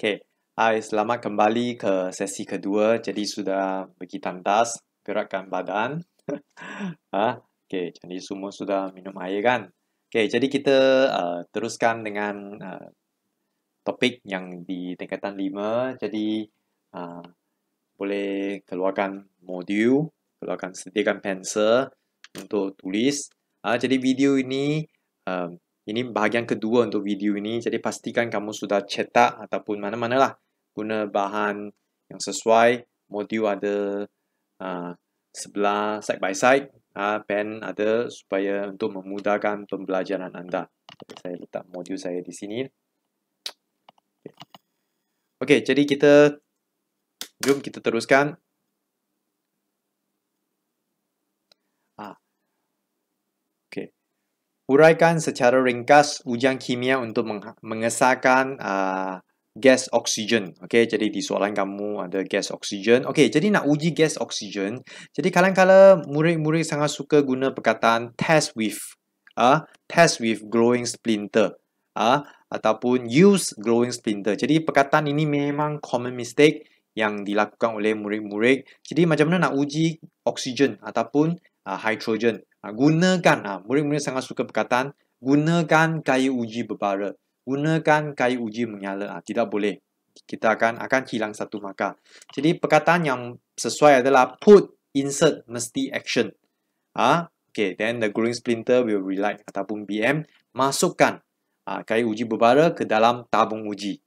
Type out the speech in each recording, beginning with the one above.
Okey, hai, selamat kembali ke sesi kedua. Jadi sudah pergi tandas, gerakkan badan. Okey, jadi semua sudah minum air kan? Okey, jadi kita teruskan dengan topik yang di tingkatan 5. Jadi boleh keluarkan modul, sediakan pensel untuk tulis. Jadi video ini bahagian kedua untuk video ini. Jadi pastikan kamu sudah cetak ataupun mana-manalah guna bahan yang sesuai. Modul ada sebelah side by side. Pen ada supaya untuk memudahkan pembelajaran anda. Saya letak modul saya di sini. Okey, jadi jom kita teruskan. Okey. Uraikan secara ringkas ujian kimia untuk mengesahkan gas oksigen. Okey, jadi di soalan kamu ada gas oksigen. Okey, jadi nak uji gas oksigen, jadi kadang-kadang murid-murid sangat suka guna perkataan test with glowing splinter ataupun use glowing splinter. Jadi perkataan ini memang common mistake yang dilakukan oleh murid-murid. Jadi macam mana nak uji oksigen ataupun hidrogen? Gunakan, murid-murid sangat suka perkataan gunakan kayu uji berbara, gunakan kayu uji menyala. Tidak boleh, kita akan hilang satu markah. Jadi perkataan yang sesuai adalah put, insert, mesti action. Okay, then the glowing splinter will relight ataupun BM, masukkan kayu uji berbara ke dalam tabung uji.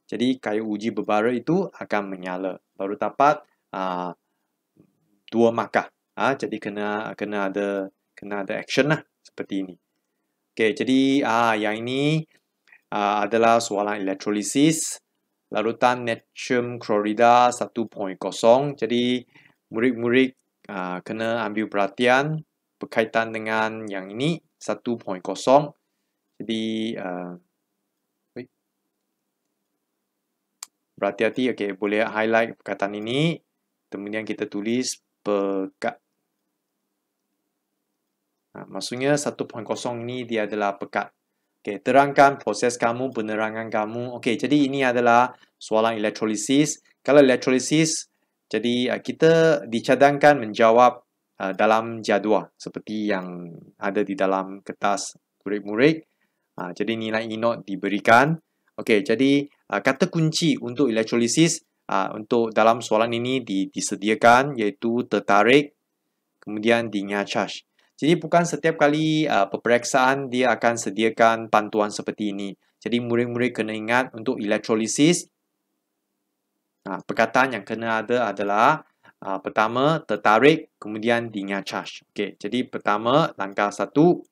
Jadi kayu uji berbara itu akan menyala, baru dapat 2 markah. Jadi kena ada action lah seperti ini. Okey, jadi yang ini adalah soalan elektrolisis larutan natrium klorida 1.0. Jadi murid-murid kena ambil perhatian berkaitan dengan yang ini 1.0. Jadi berhati-hati. Okey, boleh highlight perkataan ini, kemudian kita tulis pekat. Maksudnya 1.0 ini dia adalah pekat. Okey, terangkan proses kamu, penerangan kamu. Okey, jadi ini adalah soalan elektrolisis. Kalau elektrolisis, jadi kita dicadangkan menjawab dalam jadual seperti yang ada di dalam kertas murid-murid. Jadi nilai E0 diberikan. Okey, jadi kata kunci untuk elektrolisis untuk dalam soalan ini disediakan iaitu tertarik, kemudian dinyacas. Jadi bukan setiap kali peperiksaan dia akan sediakan pantuan seperti ini. Jadi murid-murid kena ingat untuk elektrolisis, perkataan yang kena ada adalah pertama tertarik, kemudian dinyacas. Okey, jadi pertama langkah 1.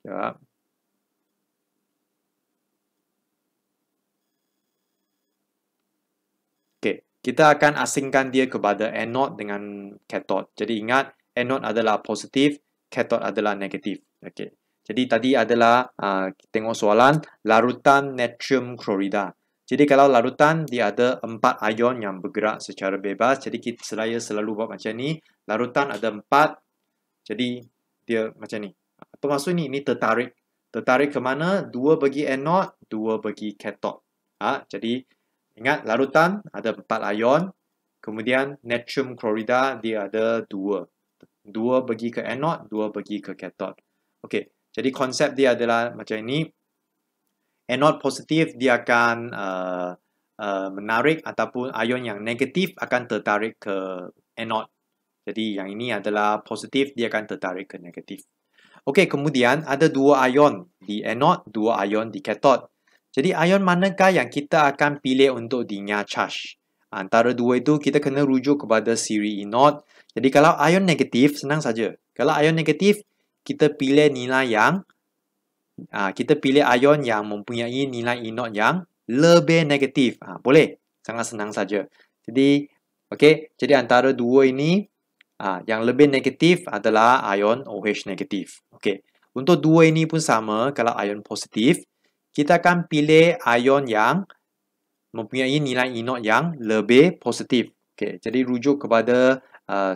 Ya. Okey, kita akan asingkan dia kepada anode dengan kathode. Jadi ingat, anode adalah positif, kathode adalah negatif. Okey. Jadi tadi adalah tengok soalan larutan natrium klorida. Jadi kalau larutan dia ada 4 ion yang bergerak secara bebas. Jadi saya selalu buat macam ni. Larutan ada 4. Jadi dia macam ni. Apa maksud ni? Ini tertarik. Tertarik ke mana? 2 bagi anode, 2 bagi kathode. Jadi ingat, larutan ada 4 ion. Kemudian natrium klorida dia ada 2. 2 bagi ke anode, 2 bagi ke kathode. Okey, jadi konsep dia adalah macam ini. Anode positif dia akan menarik ataupun ion yang negatif akan tertarik ke anode. Jadi yang ini adalah positif, dia akan tertarik ke negatif. Okey, kemudian ada 2 ion di anode, 2 ion di kathode. Jadi ion manakah yang kita akan pilih untuk dinyacas? Antara dua itu kita kena rujuk kepada siri E0. Jadi kalau ion negatif, senang saja. Kalau ion negatif, kita pilih nilai yang ion yang mempunyai nilai E0 yang lebih negatif. Boleh, sangat senang saja. Jadi okey, jadi antara dua ini yang lebih negatif adalah ion OH negatif. Okey, untuk dua ini pun sama. Kalau ion positif, kita akan pilih ion yang mempunyai nilai E0 yang lebih positif. Okey, jadi rujuk kepada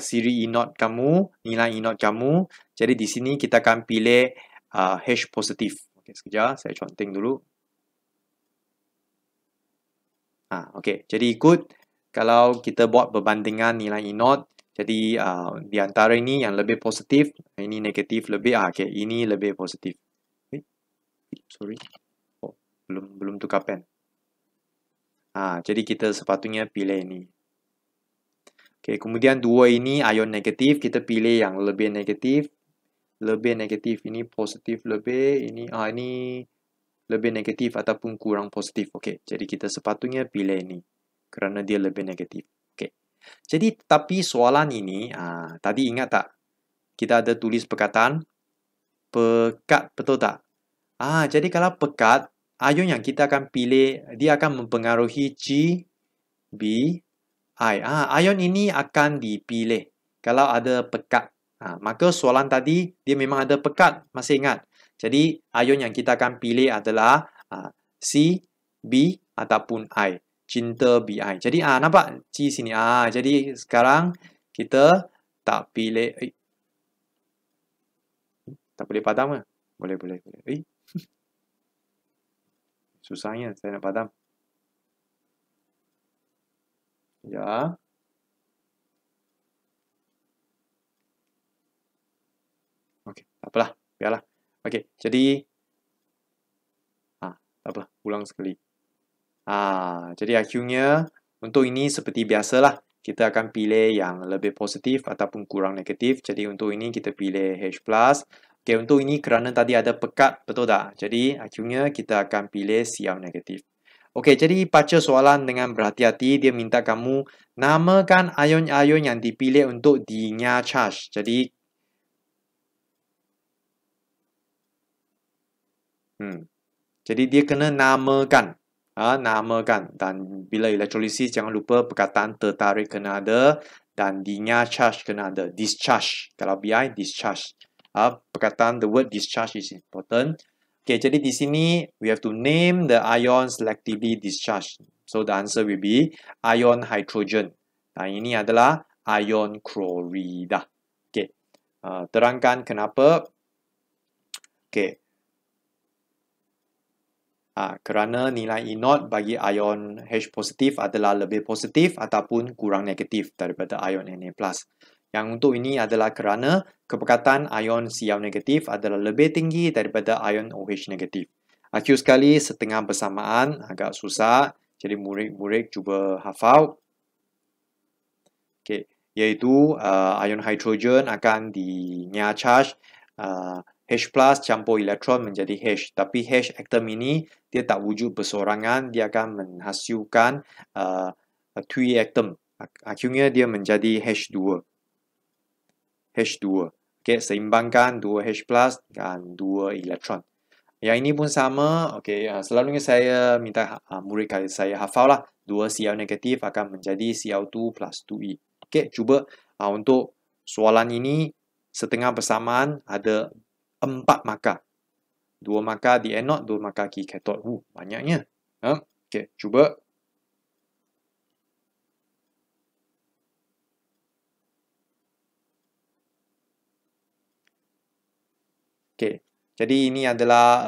siri E0 kamu, nilai E0 kamu. Jadi di sini kita akan pilih H positif. Okey, sekejap saya counting dulu. Okey, jadi ikut kalau kita buat perbandingan nilai E0, jadi di antara ini yang lebih positif, ini negatif lebih, okey, ini lebih positif. Sorry. Oh, belum tukar pen. Jadi kita sepatutnya pilih ini. Okey, kemudian dua ini ion negatif, kita pilih yang lebih negatif. Lebih negatif, ini positif lebih, ini lebih negatif ataupun kurang positif. Okey, jadi kita sepatutnya pilih ini kerana dia lebih negatif. Okey. Jadi tapi soalan ini tadi ingat tak? Kita ada tulis perkataan pekat, betul tak? Jadi kalau pekat, ion yang kita akan pilih dia akan mempengaruhi G, B, I. Ion ini akan dipilih kalau ada pekat. Maka soalan tadi dia memang ada pekat, masih ingat. Jadi ion yang kita akan pilih adalah C, B ataupun I. Cinta BI. Jadi nampak G sini. Jadi sekarang kita tak pilih. Tak boleh padam ke? Boleh. Susahnya saya nak padam. Ya. Okey, tak apalah. Biarlah. Okey, jadi tak apa, ulang sekali. Jadi akhirnya untuk ini seperti biasalah. Kita akan pilih yang lebih positif ataupun kurang negatif. Jadi untuk ini kita pilih H+. Okey, untuk ini kerana tadi ada pekat, betul tak? Jadi akhirnya kita akan pilih Cl negatif. Okey, jadi baca soalan dengan berhati-hati. Dia minta kamu namakan ion-ion yang dipilih untuk dinya charge. Jadi dia kena namakan. Namakan. Dan bila elektrolisis jangan lupa perkataan tertarik kena ada dan dinya charge kena ada. Discharge. Kalau BI, discharge. Perkataan the word discharge is important. Okay, jadi di sini we have to name the ion selectively discharged. So the answer will be ion hydrogen. Dan ini adalah ion klorida. Okay. Terangkan kenapa. Okay. Kerana nilai E0 bagi ion H positif adalah lebih positif ataupun kurang negatif daripada ion Na+. Yang untuk ini adalah kerana kepekatan ion Cl negatif adalah lebih tinggi daripada ion OH negatif. Akhir sekali, setengah bersamaan agak susah. Jadi murid-murid cuba hafal. Okay. Iaitu ion hydrogen akan dinya charge H+ campur elektron menjadi H. Tapi H atom ini dia tak wujud bersorangan, dia akan menghasilkan 3 atom. Akhirnya dia menjadi H2. Okey, seimbangkan 2 H+ dan 2 elektron. Yang ini pun sama. Okey, selalunya saya minta murid saya hafal lah. 2 Cl negatif akan menjadi Cl2 plus 2E. Okey, cuba untuk soalan ini setengah bersamaan ada 4 markah. 2 markah di anode, 2 markah di kathode. Banyaknya. Okey, cuba. Okey. Jadi ini adalah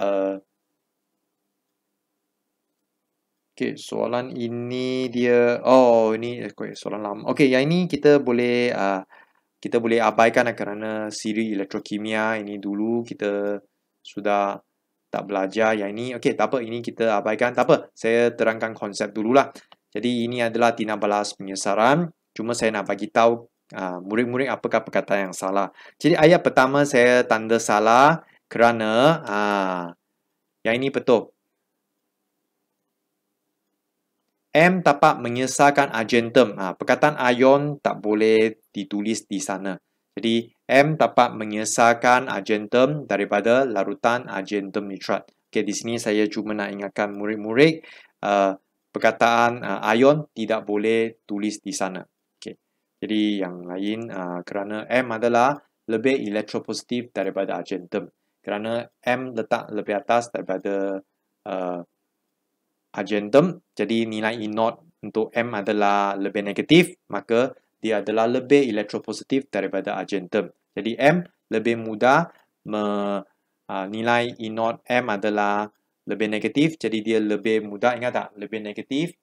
okey, soalan ini dia ini soalan lama. Okey, yang ini kita boleh abaikan kerana siri elektrokimia ini dulu kita sudah tak belajar. Yang ini okey, tak apa, ini kita abaikan. Tak apa, saya terangkan konsep dululah. Jadi ini adalah tindak balas penyesaran. Cuma saya nak bagi tahu murid-murid apakah perkataan yang salah. Jadi ayat pertama saya tanda salah kerana yang ini betul. M dapat mengesahkan argentum. Perkataan ion tak boleh ditulis di sana. Jadi M dapat mengesahkan argentum daripada larutan argentum nitrat. Okey, di sini saya cuma nak ingatkan murid-murid perkataan ion tidak boleh tulis di sana. Okey. Jadi yang lain kerana M adalah lebih elektropositif daripada argentum. Kerana M letak lebih atas daripada argentum, jadi nilai E0 untuk M adalah lebih negatif, maka dia adalah lebih elektropositif daripada argentum. Jadi M lebih mudah nilai E naught M adalah lebih negatif, jadi dia lebih mudah, ingat tak? Lebih negatif,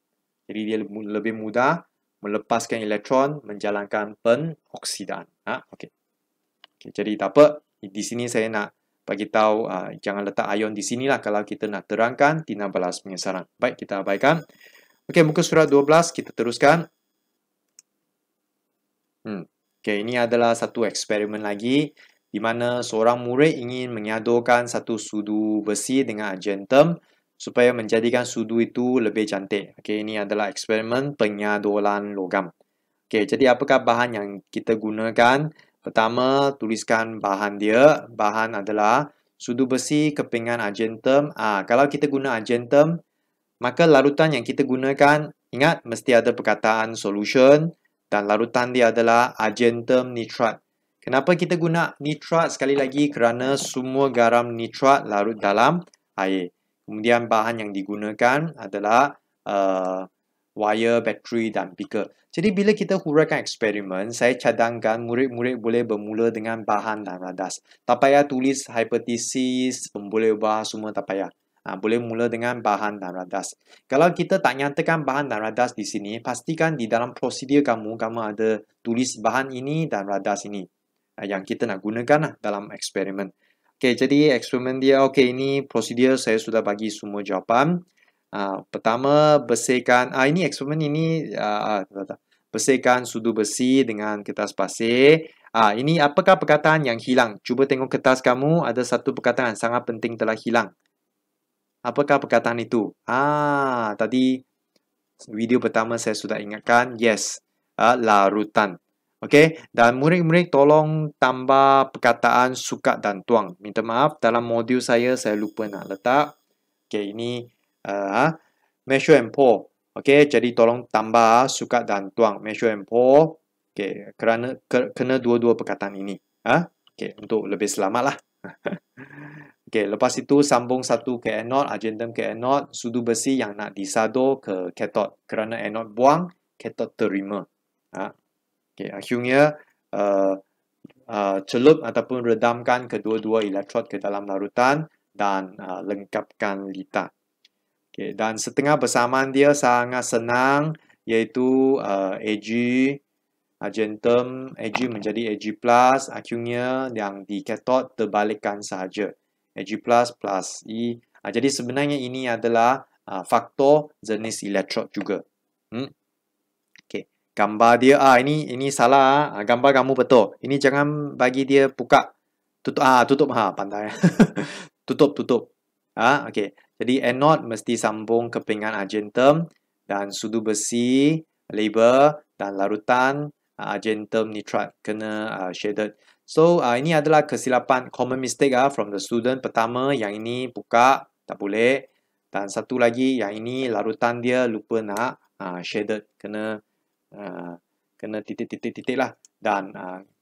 jadi dia lebih mudah melepaskan elektron, menjalankan penoksidaan. Okey. Jadi tak apa, di sini saya nak bagi tahu jangan letak ion di sinilah kalau kita nak terangkan tina balas pengesaran. Baik, kita abaikan. Okey, muka surat 12 kita teruskan. Okey, ini adalah satu eksperimen lagi di mana seorang murid ingin menyadurkan satu sudu besi dengan argentum supaya menjadikan sudu itu lebih cantik. Okey, ini adalah eksperimen penyaduran logam. Okey, jadi apakah bahan yang kita gunakan? Pertama, tuliskan bahan dia. Bahan adalah sudu besi, kepingan argentum. Kalau kita guna argentum, maka larutan yang kita gunakan, ingat mesti ada perkataan solution dan larutan dia adalah argentum nitrat. Kenapa kita guna nitrat? Sekali lagi kerana semua garam nitrat larut dalam air. Kemudian bahan yang digunakan adalah wire, bateri dan beaker. Jadi bila kita huraikan eksperimen, saya cadangkan murid-murid boleh bermula dengan bahan dan radas. Tak payah tulis hipotesis, boleh ubah semua tak payah. Boleh mula dengan bahan dan radas. Kalau kita tak nyatakan bahan dan radas di sini, pastikan di dalam prosedur kamu ada tulis bahan ini dan radas ini yang kita nak gunakan dalam eksperimen. Okey, jadi eksperimen dia, okey, ini prosedur saya sudah bagi semua jawapan. Pertama, bersihkan, ini eksperimen ini, bersihkan sudu besi dengan kertas pasir. Ini apakah perkataan yang hilang? Cuba tengok kertas kamu, ada satu perkataan sangat penting telah hilang. Apakah perkataan itu? Tadi video pertama saya sudah ingatkan, yes, larutan. Okey, dan murid-murid tolong tambah perkataan sukat dan tuang. Minta maaf, dalam modul saya lupa nak letak. Okey, ini measure and pour. Okey, jadi tolong tambah sukat dan tuang. Measure and pour. Okey, kerana kena dua-dua perkataan ini. Okey, untuk lebih selamat lah. Okey, lepas itu sambung satu ke anode, argentum ke anode, sudu besi yang nak disadur ke kathod. Kerana anode buang, kathod terima. Okey, akhirnya celup ataupun redamkan kedua-dua elektrod ke dalam larutan dan lengkapkan litar. Okay, dan setengah bersamaan dia sangat senang, iaitu Ag, argentum, Ag menjadi Ag+, akhirnya yang di kathod terbalikkan sahaja. Ag+, plus E. Jadi sebenarnya ini adalah faktor jenis elektrod juga. Okay. Gambar dia, ini salah. Gambar kamu betul. Ini jangan bagi dia buka. Tutup. Pandai. Tutup. Okey. Jadi anode mesti sambung kepingan argentum dan sudu besi, label dan larutan argentum nitrat kena shaded. So ini adalah kesilapan common mistake from the student. Pertama, yang ini buka tak boleh, dan satu lagi yang ini larutan dia lupa nak shaded, kena titik-titik lah, dan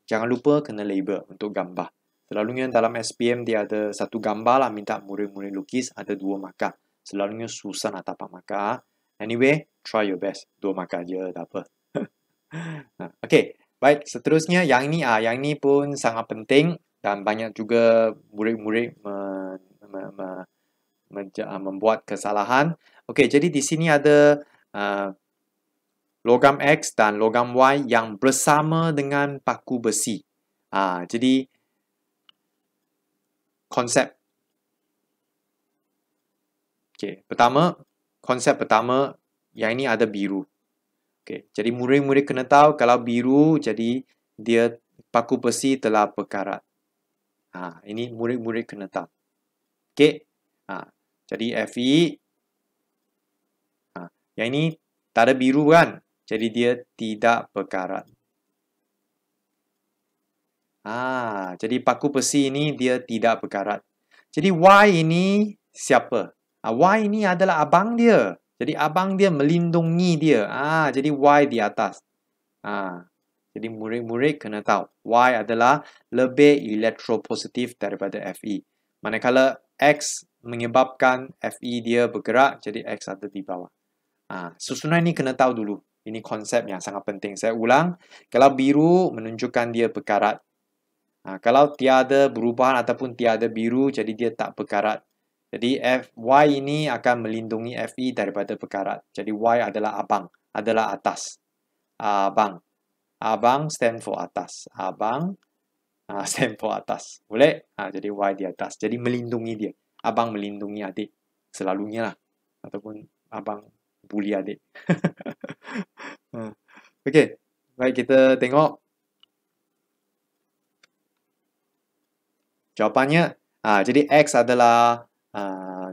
jangan lupa kena label untuk gambar. Selalunya dalam SPM dia ada satu gambar lah, minta murid-murid lukis, ada 2 markah. Selalunya susah nak dapat markah. Anyway, try your best. 2 markah je, tak apa. Okey, baik. Seterusnya yang ini pun sangat penting dan banyak juga murid-murid membuat kesalahan. Okey, jadi di sini ada logam X dan logam Y yang bersama dengan paku besi. Jadi konsep. Okey, konsep pertama yang ini ada biru. Okey, jadi murid-murid kena tahu kalau biru jadi dia paku besi telah berkarat. Ini murid-murid kena tahu. Okey. Jadi Fe. Yang ini tak ada biru kan? Jadi dia tidak berkarat. Jadi paku besi ini dia tidak berkarat. Jadi Y ini siapa? Y ini adalah abang dia. Jadi abang dia melindungi dia. Jadi Y di atas. Jadi murid-murid kena tahu. Y adalah lebih elektropositif daripada Fe. Manakala X menyebabkan Fe dia bergerak, jadi X ada di bawah. Susunan ini kena tahu dulu. Ini konsep yang sangat penting. Saya ulang. Kalau biru menunjukkan dia berkarat. Kalau tiada perubahan ataupun tiada biru, jadi dia tak berkarat. Jadi Y ini akan melindungi FE daripada berkarat. Jadi Y adalah abang, adalah atas. Abang. Abang stand for atas. Abang stand for atas. Boleh? Jadi Y di atas. Jadi melindungi dia. Abang melindungi adik. Selalunya lah. Ataupun abang bully adik. Okey. Baik, kita tengok jawapannya. Jadi X adalah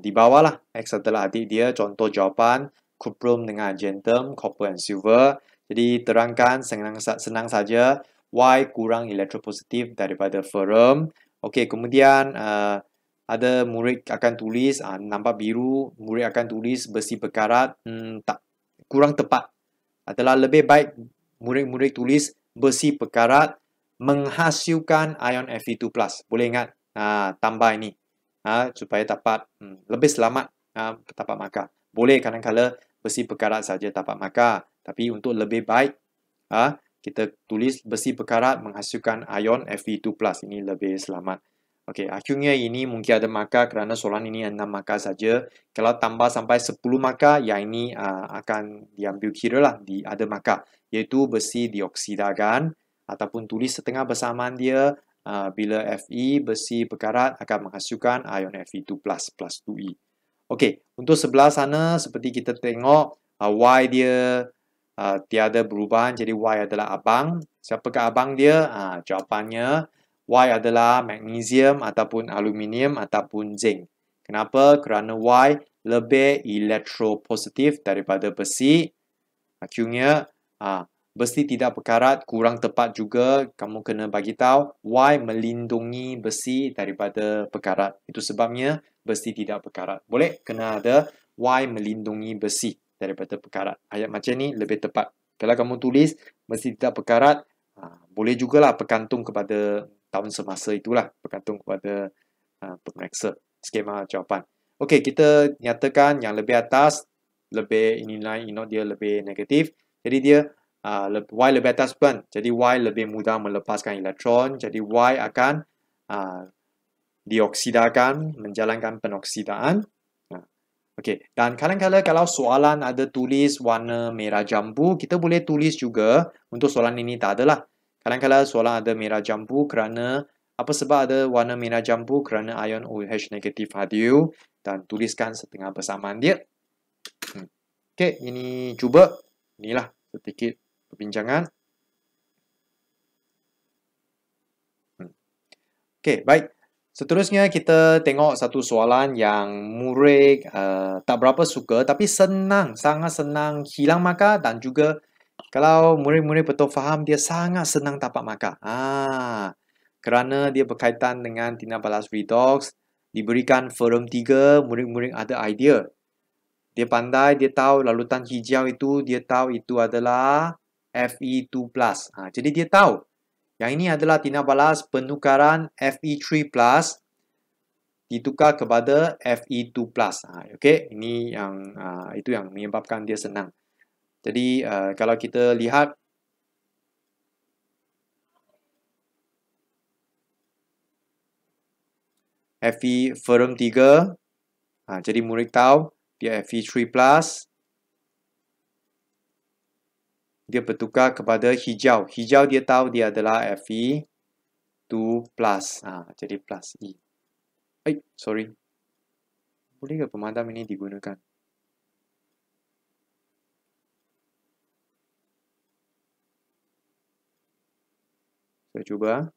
di bawah lah. X adalah adik dia. Contoh jawapan. Cuprum dengan argentum, copper and silver. Jadi terangkan senang saja. Y kurang elektropositif daripada ferrum. Okey, kemudian ada murid akan tulis nampak biru. Murid akan tulis besi berkarat. Tak, kurang tepat. Adalah lebih baik murid-murid tulis besi berkarat menghasilkan ion Fe2+. Boleh ingat tambah ini supaya dapat lebih selamat dapat markah. Boleh kadang-kala besi berkarat saja dapat markah, tapi untuk lebih baik kita tulis besi berkarat menghasilkan ion Fe2+. Ini lebih selamat. Okey, akhirnya ini mungkin ada markah kerana soalan ini 6 markah saja. Kalau tambah sampai 10 markah, yang ini akan diambil kira lah, ada markah, iaitu besi dioksidakan ataupun tulis setengah bersamaan dia bila Fe besi berkarat akan menghasilkan ion Fe2+ plus 2E. Okey, untuk sebelah sana seperti kita tengok Y dia tiada perubahan, jadi Y adalah abang. Siapakah abang dia? Jawapannya Y adalah magnesium ataupun aluminium ataupun zinc. Kenapa? Kerana Y lebih elektropositif daripada besi. Akhirnya besi tidak berkarat, kurang tepat juga. Kamu kena bagi tahu Y melindungi besi daripada berkarat. Itu sebabnya besi tidak berkarat. Boleh? Kena ada Y melindungi besi daripada berkarat. Ayat macam ni lebih tepat. Kalau kamu tulis besi tidak berkarat, boleh jugalah bergantung kepada tahun semasa itulah, bergantung kepada pemeriksa skema jawapan. Okey, kita nyatakan yang lebih atas lebih nilai inot dia lebih negatif. Jadi dia Y lebih atas pun. Jadi Y lebih mudah melepaskan elektron. Jadi Y akan dioksidakan, menjalankan penoksidaan. Okey, dan kadang-kadang kalau soalan ada tulis warna merah jambu, kita boleh tulis juga. Untuk soalan ini tak adalah. Kadang-kadang soalan ada merah jambu kerana apa sebab ada warna merah jambu? Kerana ion OH negatif hadir dan tuliskan setengah bersamaan dia. Okey, ini cuba. Inilah sedikit perbincangan. Okey, baik. Seterusnya kita tengok satu soalan yang murid tak berapa suka tapi senang, sangat senang hilang markah dan juga kalau murid-murid betul faham dia sangat senang dapat markah. Kerana dia berkaitan dengan tindak balas redox, diberikan ferrum 3, murid-murid ada idea. Dia pandai, dia tahu lalutan hijau itu, dia tahu itu adalah Fe2+. Jadi dia tahu yang ini adalah tindak balas penukaran Fe3+ ditukar kepada Fe2+. Okey, ini yang itu yang menyebabkan dia senang. Jadi kalau kita lihat Fe ferrum 3, jadi murid tahu dia Fe3+, dia bertukar kepada hijau. Hijau dia tahu dia adalah Fe2+. Jadi plus E. Sorry. Boleh ke pemadam ini digunakan? Saya cuba.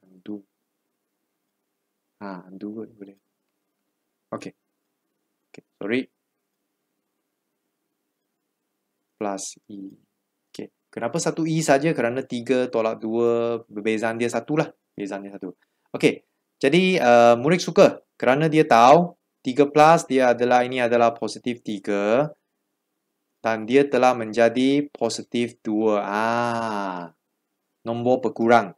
Undo. Undo boleh. Okey. Sorry. Plus E. Okay. Kenapa satu E saja? Kerana 3 tolak 2, perbezaan dia 1 lah. Perbezaan dia 1. Okey. Jadi, murid suka. Kerana dia tahu 3 plus dia adalah, ini adalah positif 3. Dan dia telah menjadi positif 2. Nombor berkurang.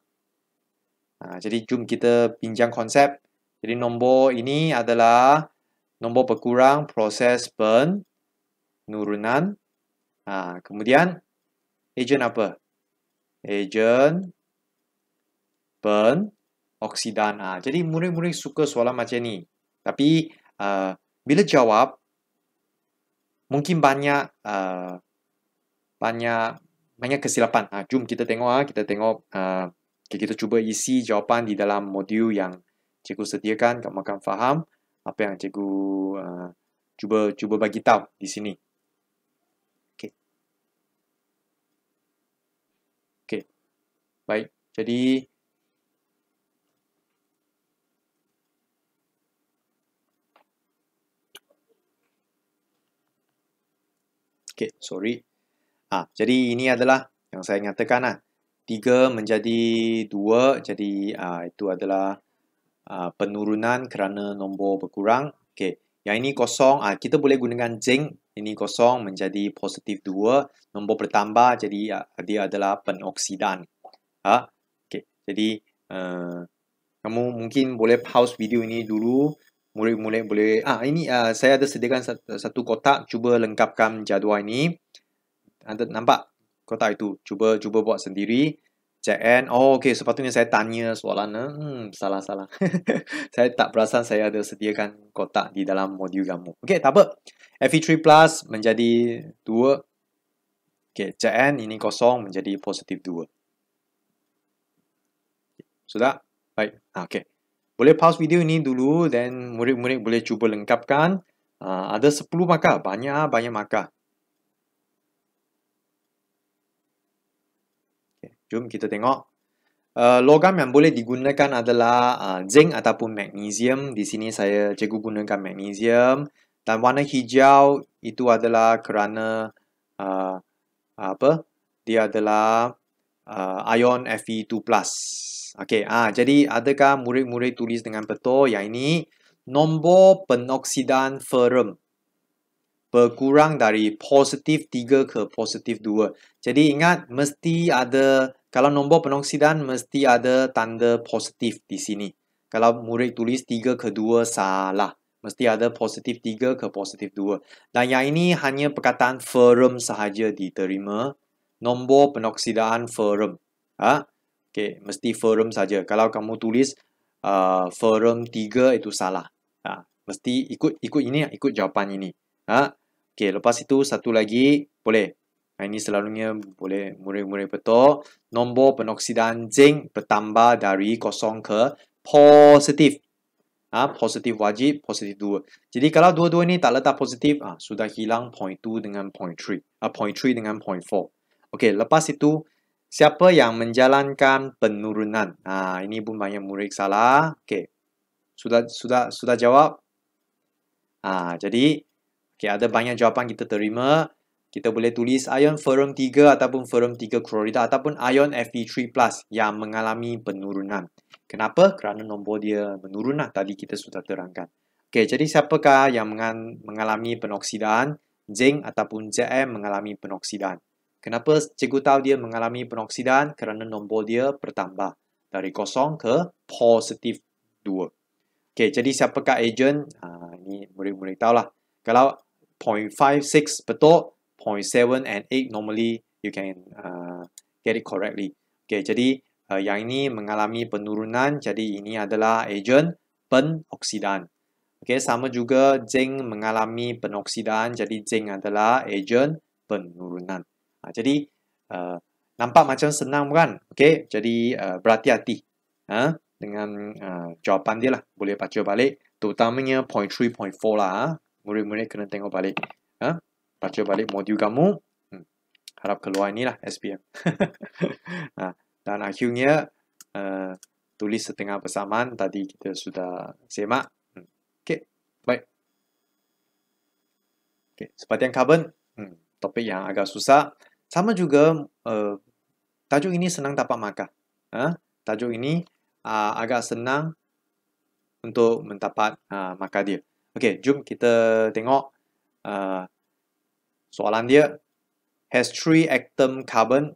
Jadi, jom kita bincang konsep. Jadi, nombor ini adalah nombor berkurang proses penurunan. Kemudian Ejen apa? Ejen penoksidan. Jadi murid-murid suka soalan macam ni. Tapi bila jawab mungkin banyak kesilapan. Jom kita tengok kita cuba isi jawapan di dalam modul yang cikgu sediakan. Kamu akan faham apa yang cikgu cuba bagi tahu di sini. Okey. Okey. Baik. Jadi sorry. Jadi ini adalah yang saya nyatakan 3 menjadi 2, jadi itu adalah penurunan kerana nombor berkurang. Yang ini kosong, kita boleh gunakan zinc. Ini kosong menjadi positif 2. Nombor bertambah, jadi dia adalah penoksidan. Jadi kamu mungkin boleh pause video ini dulu. Murid-murid boleh, ini saya ada sediakan satu kotak, cuba lengkapkan jadual ini. Anda nampak kotak itu? Cuba buat sendiri. CN. Okey, sepatutnya saya tanya soalan. Salah. Saya tak perasan saya ada sediakan kotak di dalam modul kamu. Okey, tak apa. Fe3 plus menjadi 2. Okey, CN ini kosong menjadi positif 2. Sudah? Baik. Okey. Boleh pause video ini dulu, dan murid-murid boleh cuba lengkapkan. Ada 10 markah. Banyak markah. Jom kita tengok. Logam yang boleh digunakan adalah zinc ataupun magnesium. Di sini cikgu gunakan magnesium. Dan warna hijau itu adalah kerana dia adalah ion Fe2+. Okey, jadi adakah murid-murid tulis dengan betul yang ini nombor penoksidan ferrum berkurang dari positif 3 ke positif 2. Jadi ingat, mesti ada, kalau nombor penoksidan mesti ada tanda positif di sini. Kalau murid tulis 3 ke 2 salah. Mesti ada positif 3 ke positif 2. Dan yang ini hanya perkataan ferrum sahaja diterima. Nombor penoksidaan ferrum. Okey, mesti ferrum saja. Kalau kamu tulis ferrum 3 itu salah. Mesti ikut ini, ikut jawapan ini. Okey, lepas itu satu lagi boleh. Ini selalunya boleh murid-murid betul. Nombor penoksidan zinc bertambah dari kosong ke positif. Positif wajib, positif 2. Jadi kalau dua-dua ini tak letak positif, sudah hilang point 2 dengan point 3. Point 3 dengan point 4. Okey, lepas itu siapa yang menjalankan penurunan? Ini pun banyak murid salah. Okey. Sudah jawab? Jadi ada banyak jawapan kita terima. Kita boleh tulis ion ferrum 3 ataupun ferrum 3 klorida ataupun ion Fe3+ yang mengalami penurunan. Kenapa? Kerana nombor dia menurun tadi kita sudah terangkan. Okey, jadi siapakah yang mengalami penoksidaan? Zinc ataupun Zm mengalami penoksidaan. Kenapa cikgu tahu dia mengalami penoksidaan? Kerana nombor dia bertambah dari kosong ke positif 2. Okey, jadi siapakah ejen? Ini murid-murid tahulah. Kalau 0.56 betul, 0.7 and 8 normally you can get it correctly. Okey, jadi yang ini mengalami penurunan, jadi ini adalah ejen penoksidan. Okey, sama juga zinc mengalami penoksidaan, jadi zinc adalah ejen penurunan. Jadi nampak macam senang bukan? Okey, jadi berhati-hati dengan jawapan dia lah. Boleh baca balik, terutamanya point 3, point 4 lah. Murid-murid kena tengok balik. Baca balik modul kamu. Harap keluar inilah SPM. Dan akhirnya tulis setengah persamaan tadi kita sudah semak. Okey, baik. Okey, seperti yang carbon, topik yang agak susah. Sama juga tajuk ini senang dapat markah. Tajuk ini agak senang untuk mendapat markah dia. Okey, jom kita tengok soalan dia. Has 3 atom carbon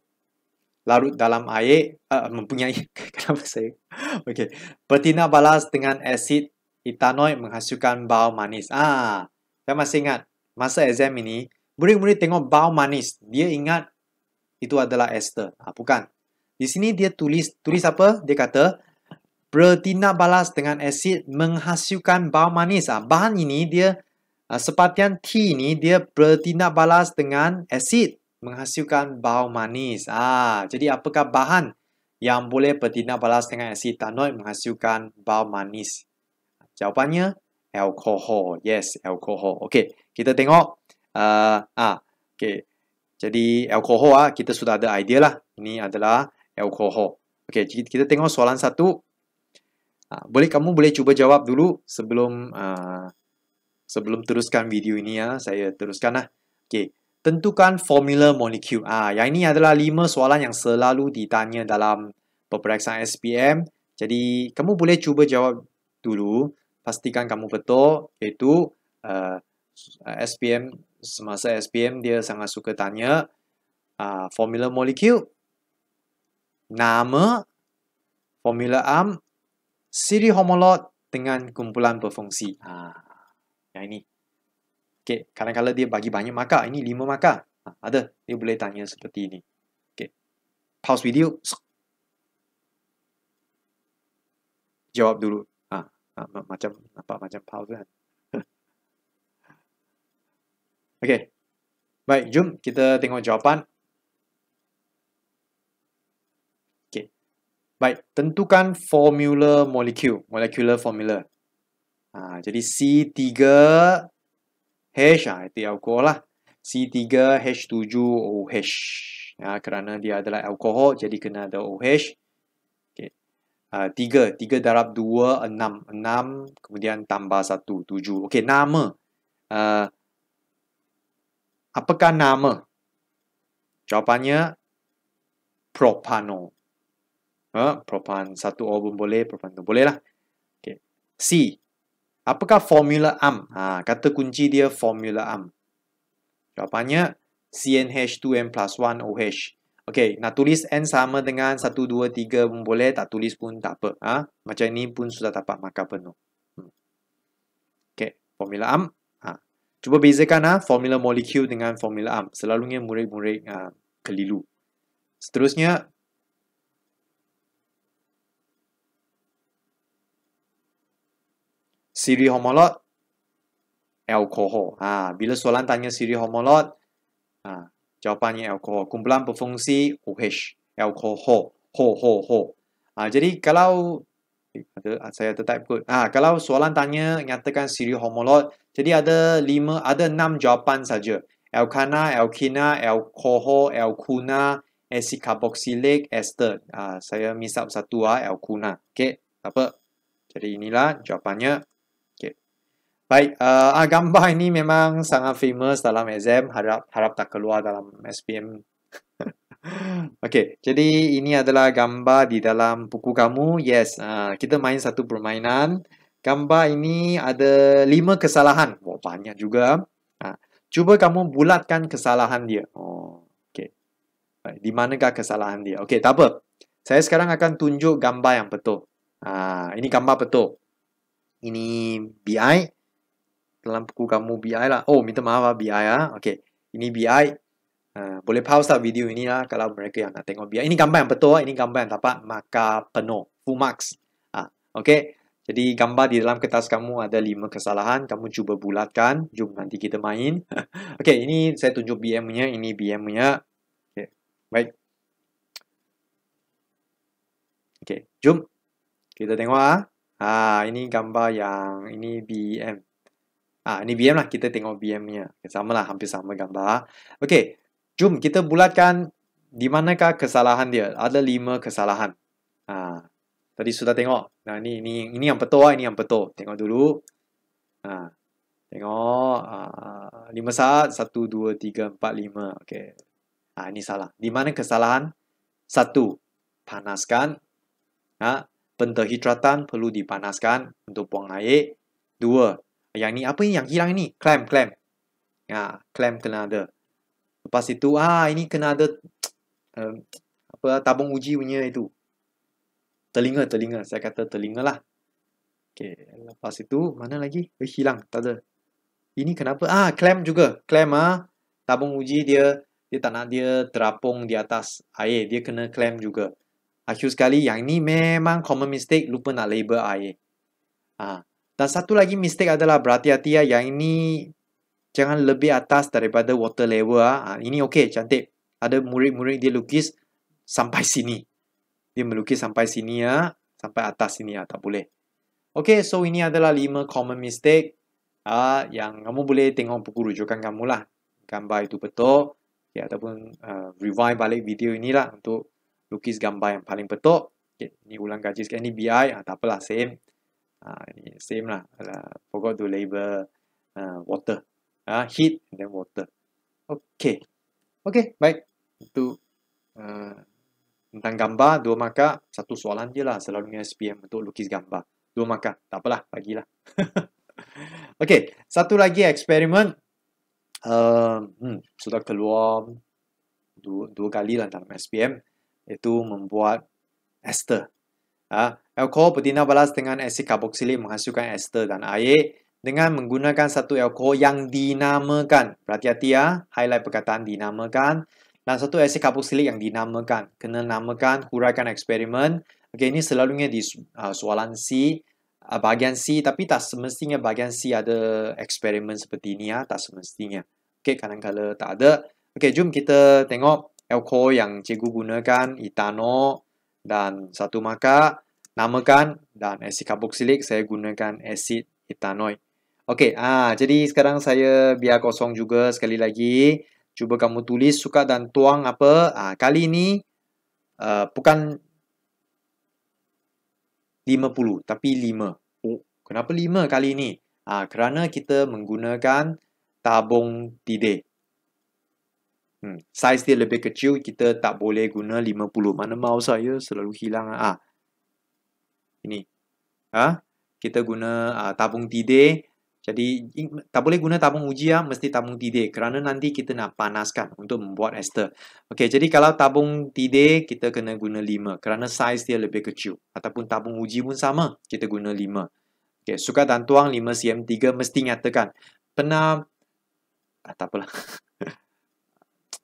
larut dalam air, mempunyai kenapa saya? Okey, bertindak balas dengan asid etanoik menghasilkan bau manis. Saya masih ingat masa exam ini, murid-murid tengok bau manis, dia ingat itu adalah ester. Bukan. Di sini dia tulis apa? Dia kata bertindak balas dengan asid menghasilkan bau manis. Bahan ini dia sepatian T ini dia bertindak balas dengan asid menghasilkan bau manis. Jadi apakah bahan yang boleh bertindak balas dengan asid etanoik menghasilkan bau manis? Jawapannya alkohol. Yes, alkohol. Okey, kita tengok. Okey. Jadi alkohol kita sudah ada idea lah. Ini adalah alkohol. Okey, kita tengok soalan 1. Kamu boleh cuba jawab dulu sebelum teruskan video ini ya. Saya teruskan lah. Okey, tentukan formula molekul. Yang ini adalah 5 soalan yang selalu ditanya dalam peperiksaan SPM. Jadi kamu boleh cuba jawab dulu. Pastikan kamu betul. Iaitu SPM, semasa SPM dia sangat suka tanya formula molekul, nama, formula am, siri homolog dengan kumpulan berfungsi. Yang ini. Okey, kadang-kadang dia bagi banyak markah. Ini 5 markah. Ada. Dia boleh tanya seperti ini. Okey. Pause video. Jawab dulu. Nampak macam pause kan? Okey. Baik, jom kita tengok jawapan. Okey. Baik, tentukan formula molekul, molecular formula. Jadi C3H, itu alkohol lah. C3H7OH. Kerana dia adalah alkohol, jadi kena ada OH. Okey. 3 darab 2, 6. 6, kemudian tambah 1, 7. Okey, nama. Apakah nama? Jawapannya propano. Propan 1O pun boleh, propan 2 boleh lah. Okay. C. Apakah formula am? Kata kunci dia formula am. Jawapannya CnH2n+1OH. Okey, nak tulis N sama dengan 1, 2, 3 pun boleh, tak tulis pun tak apa. Macam ni pun sudah dapat markah penuh. Okey, formula am. Cuba bezakan formula molekul dengan formula am. Selalunya murid-murid keliru. Seterusnya, siri homolog alkohol. Bila soalan tanya siri homolog, jawapannya alkohol. Kumpulan berfungsi OH, alkohol. Jadi kalau saya tetap ikut. Kalau soalan tanya nyatakan siri homolog, jadi ada 6 jawapan saja. Alkana, alkina, alkohol, alkuna, asid karboksilik, ester. Saya misap satu alkuna. Okey, tak apa. Jadi inilah jawapannya. Okey. Baik, gambar ini memang sangat famous dalam exam. Harap tak keluar dalam SPM. Okey, jadi ini adalah gambar di dalam buku kamu. Yes, kita main satu permainan. Gambar ini ada 5 kesalahan. Banyak juga. Cuba kamu bulatkan kesalahan dia. Okey. Baik, di manakah kesalahan dia? Okey, tak apa. Saya sekarang akan tunjuk gambar yang betul. Ini gambar betul. Ini BI. Dalam buku kamu BI lah. Minta maaf BI . Okey, ini BI. Boleh pause tak video ini lah kalau mereka yang nak tengok BI. Ini gambar yang betul. Ini gambar yang dapat markah penuh. Full marks. Okey. Jadi gambar di dalam kertas kamu ada 5 kesalahan. Kamu cuba bulatkan. Jom nanti kita main. Okey, ini saya tunjuk BM punya. Ini BM punya. Okey, baik. Okey, jom. Kita tengok ini gambar yang ini BM. Ini BM lah. Kita tengok BM-nya. Sama lah. Hampir sama gambar. Okey. Jom kita bulatkan di manakah kesalahan dia. Ada 5 kesalahan. Tadi sudah tengok. Ini yang betul. Ini yang betul. Tengok dulu. Tengok. 5 saat. 1, 2, 3, 4, 5. Okey. Ini salah. Di mana kesalahan? 1. Panaskan. Pentahidratan perlu dipanaskan untuk buang air. 2. Yang ni apa yang hilang ini? Clamp. Clamp kena ada. Lepas itu, ini kena ada tabung uji punya itu. Telinga. Saya kata telinga lah. Okey, lepas itu, mana lagi? Hilang, tak ada. Ini kenapa? Clamp juga. Clamp, tabung uji dia Dia tak nak dia terapung di atas air. Dia kena clamp juga. Akhir sekali, yang ini memang common mistake, lupa nak label air. Dan satu lagi mistake adalah berhati-hati ya, yang ini jangan lebih atas daripada water level. Ini okey, cantik. Ada murid-murid dia lukis sampai sini. Dia melukis sampai sini ya, sampai atas sini ya, tak boleh. Okey, so ini adalah 5 common mistake yang kamu boleh tengok buku rujukan kamu lah. Gambar itu betul. Okay, ataupun revive balik video inilah untuk lukis gambar yang paling betul. Okay, ini ulang kaji sekali. Ini BI, tak apalah, same. Ini same lah. Forgot to label water. Heat and then water. Okay. Okay, baik. Itu tentang gambar, 2 markah, 1 soalan je lah selalunya SPM untuk lukis gambar. 2 markah, tak apalah, bagilah. Okay, satu lagi eksperimen. Sudah keluar 2 kali lah dalam SPM. Itu membuat ester. Alkohol betina balas dengan asid karboksilik menghasilkan ester dan air dengan menggunakan satu alkohol yang dinamakan. Berhati-hati ya, highlight perkataan dinamakan. Dan satu asid karboksilik yang dinamakan. Kena namakan, huraikan eksperimen. Okay, ini selalunya di soalan C, bahagian C, tapi tak semestinya bahagian C ada eksperimen seperti ini ya, tak semestinya. Okay, kadang-kadang tak ada. Okay, jom kita tengok alkohol yang cikgu gunakan, etanol dan satu markah. Namakan, dan asid karboksilik saya gunakan asid etanoik. Okey, jadi sekarang saya biar kosong juga sekali lagi. Cuba kamu tulis sukat dan tuang apa. Kali ini bukan 50 tapi 5. Oh, kenapa 5 kali ini? Kerana kita menggunakan tabung tidih. Saiz dia lebih kecil, kita tak boleh guna 50. Mana mahu saya selalu hilang. Ini. Kita guna tabung tidih. Jadi tak boleh guna tabung uji mesti tabung tidih kerana nanti kita nak panaskan untuk membuat ester. Okey, jadi kalau tabung tidih kita kena guna 5 kerana saiz dia lebih kecil. Ataupun tabung uji pun sama, kita guna 5. Okey, sukat dan tuang 5 cm3 mesti nyatakan. Pernah tak apalah.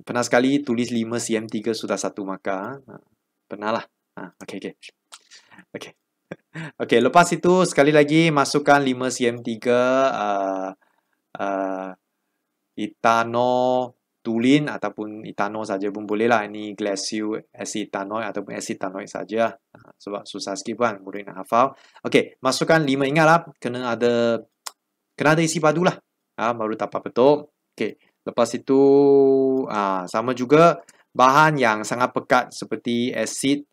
Pernah sekali tulis 5 cm3 sudah 1 markah. Pernah lah. Okey. Okey. Okey, lepas itu sekali lagi masukkan 5 cm3 etanol ataupun etanol saja pun boleh lah. Ini glacial acid etanoik ataupun acid etanoik saja. Sebab susah sikit kan murid nak hafal. Okey, masukkan 5, ingatlah kena ada isi padu lah. Baru dapat betul. Okey, lepas itu sama juga bahan yang sangat pekat seperti asid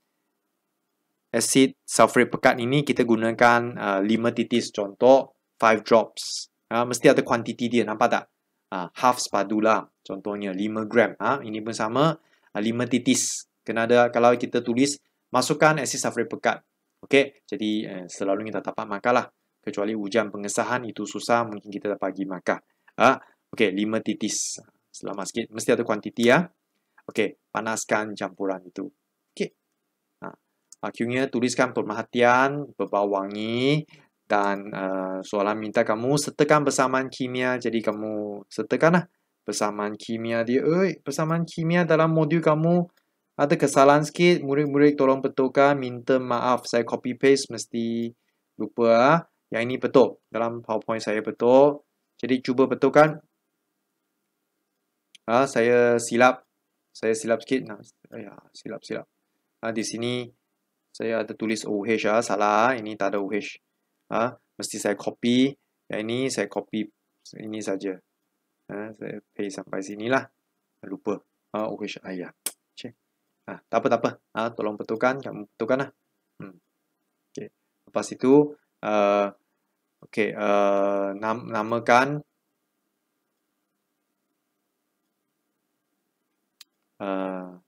sulfurik pekat ini kita gunakan 5 titis, contoh 5 drops. Mesti ada kuantiti dia, nampak tak? Half spatula, contohnya 5 gram. Ini pun sama, 5 titis. Kena ada, kalau kita tulis, masukkan asid sulfurik pekat. Okey, jadi selalunya kita dapat markah lah. Kecuali ujian pengesahan, itu susah, mungkin kita dapat bagi markah. Okey, 5 titis. Selamat sikit, mesti ada kuantiti ya. Okey, panaskan campuran itu. Akhirnya tuliskan pemerhatian, berbau wangi dan soalan minta kamu sertakan persamaan kimia. Jadi kamu sertakanlah persamaan kimia dia. Persamaan kimia dalam modul kamu ada kesalahan sikit. Murid-murid tolong betulkan. Minta maaf, saya copy paste mesti lupa. Yang ini betul. Dalam PowerPoint saya betul. Jadi cuba betulkan. Saya silap. Saya silap sikit. Silap. Di sini saya ada tulis OH salah, ini tak ada OH. Mesti saya copy. Yang ini saya copy ini saja. Saya paste sampai sinilah. Lupa. OH ayah. Tak apa. Tolong betulkan, kamu betulkanlah. Okey. Lepas itu